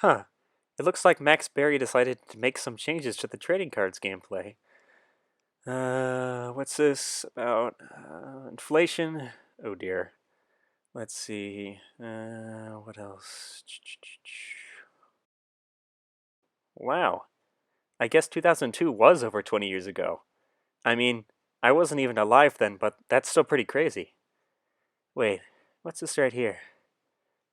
Huh. It looks like Max Berry decided to make some changes to the trading cards gameplay. What's this about? Inflation? Oh dear. Let's see. What else? Wow. I guess 2002 was over 20 years ago. I mean, I wasn't even alive then, but that's still pretty crazy. Wait, what's this right here?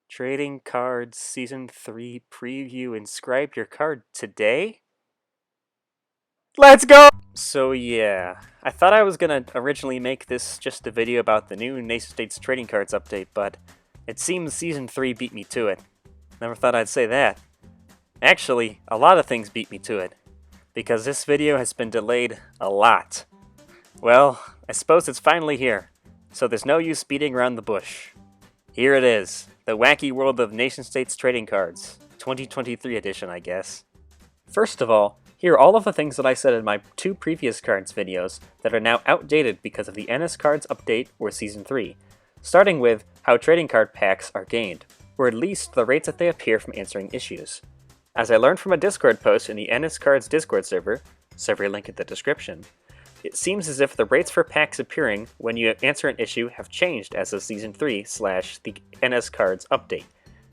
Trading Cards Season 3 Preview. Inscribe your card today? Let's go! So yeah, I thought I was gonna originally make this just a video about the new Nation States Trading Cards update, but it seems Season 3 beat me to it. Never thought I'd say that. Actually, a lot of things beat me to it, because this video has been delayed a lot. Well, I suppose it's finally here, so there's no use beating around the bush. Here it is, the Wacky World of Nation States Trading Cards, 2023 edition, I guess. First of all, here are all of the things that I said in my 2 previous cards videos that are now outdated because of the NSCards update or Season 3, starting with how trading card packs are gained, or at least the rates that they appear from answering issues. As I learned from a Discord post in the NSCards Discord server link in the description, it seems as if the rates for packs appearing when you answer an issue have changed as of Season 3 / the NSCards update,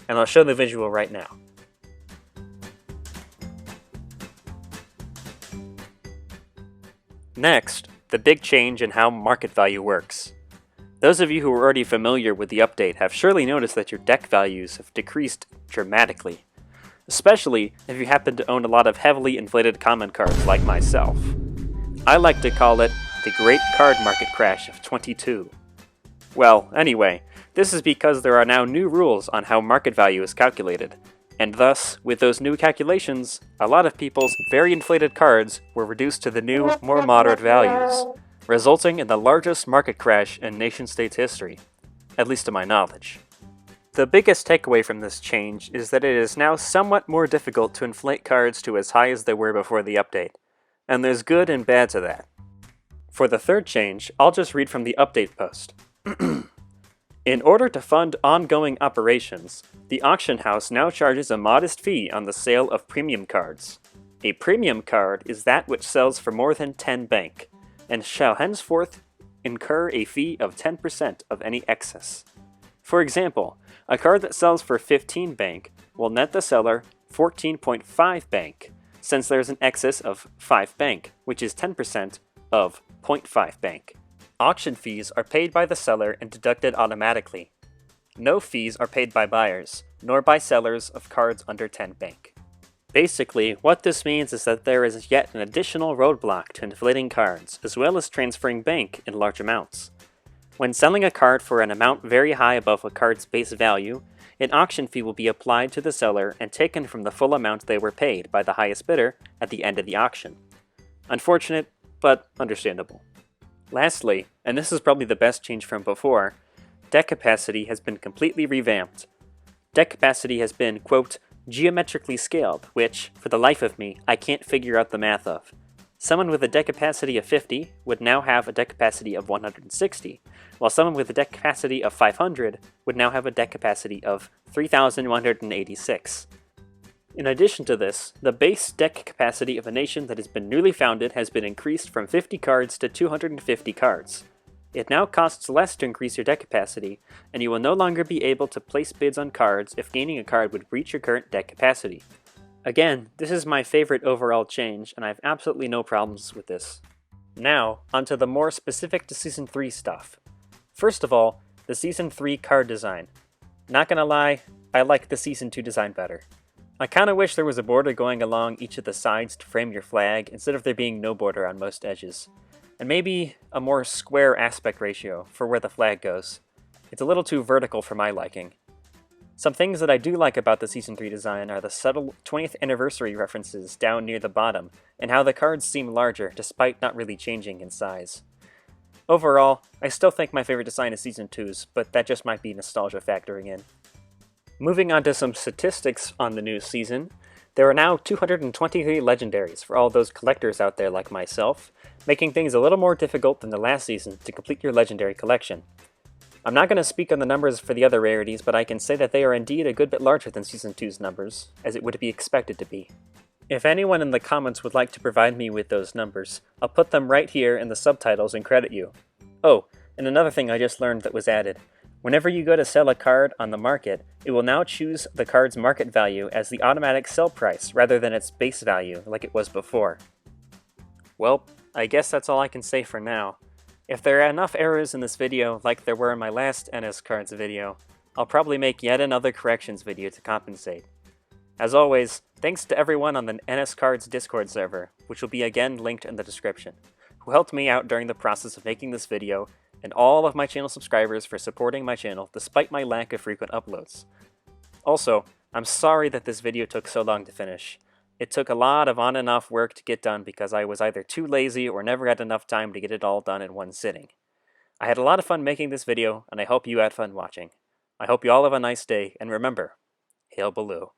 and I'll show the visual right now. Next, the big change in how market value works. Those of you who are already familiar with the update have surely noticed that your deck values have decreased dramatically, especially if you happen to own a lot of heavily inflated common cards like myself. I like to call it the Great Card Market Crash of 22. Well, anyway, this is because there are now new rules on how market value is calculated, and thus, with those new calculations, a lot of people's very inflated cards were reduced to the new, more moderate values, resulting in the largest market crash in nation-states history, at least to my knowledge. The biggest takeaway from this change is that it is now somewhat more difficult to inflate cards to as high as they were before the update, and there's good and bad to that. For the third change, I'll just read from the update post. In order to fund ongoing operations, the auction house now charges a modest fee on the sale of premium cards. A premium card is that which sells for more than 10 bank, and shall henceforth incur a fee of 10% of any excess. For example, a card that sells for 15 bank will net the seller 14.5 bank, since there's an excess of 5 bank, which is 10% of 0.5 bank. Auction fees are paid by the seller and deducted automatically. No fees are paid by buyers, nor by sellers of cards under 10 bank. Basically, what this means is that there is yet an additional roadblock to inflating cards, as well as transferring bank in large amounts. When selling a card for an amount very high above a card's base value, an auction fee will be applied to the seller and taken from the full amount they were paid by the highest bidder at the end of the auction. Unfortunate, but understandable. Lastly, and this is probably the best change from before, deck capacity has been completely revamped. Deck capacity has been, quote, geometrically scaled, which, for the life of me, I can't figure out the math of. Someone with a deck capacity of 50 would now have a deck capacity of 160, while someone with a deck capacity of 500 would now have a deck capacity of 3,186. In addition to this, the base deck capacity of a nation that has been newly founded has been increased from 50 cards to 250 cards. It now costs less to increase your deck capacity, and you will no longer be able to place bids on cards if gaining a card would breach your current deck capacity. Again, this is my favorite overall change, and I have absolutely no problems with this. Now, onto the more specific to Season 3 stuff. First of all, the Season 3 card design. Not gonna lie, I like the Season 2 design better. I kinda wish there was a border going along each of the sides to frame your flag, instead of there being no border on most edges. And maybe a more square aspect ratio for where the flag goes. It's a little too vertical for my liking. Some things that I do like about the Season 3 design are the subtle 20th anniversary references down near the bottom, and how the cards seem larger despite not really changing in size. Overall, I still think my favorite design is Season 2's, but that just might be nostalgia factoring in. Moving on to some statistics on the new season, there are now 223 legendaries for all those collectors out there like myself, making things a little more difficult than the last season to complete your legendary collection. I'm not going to speak on the numbers for the other rarities, but I can say that they are indeed a good bit larger than Season 2's numbers, as it would be expected to be. If anyone in the comments would like to provide me with those numbers, I'll put them right here in the subtitles and credit you. Oh, and another thing I just learned that was added. Whenever you go to sell a card on the market, it will now choose the card's market value as the automatic sell price rather than its base value like it was before. Well, I guess that's all I can say for now. If there are enough errors in this video like there were in my last NSCards video, I'll probably make yet another corrections video to compensate. As always, thanks to everyone on the NSCards Discord server, which will be again linked in the description, who helped me out during the process of making this video, and all of my channel subscribers for supporting my channel despite my lack of frequent uploads. Also, I'm sorry that this video took so long to finish. It took a lot of on and off work to get done because I was either too lazy or never had enough time to get it all done in one sitting. I had a lot of fun making this video, and I hope you had fun watching. I hope you all have a nice day, and remember, Hail Baloo.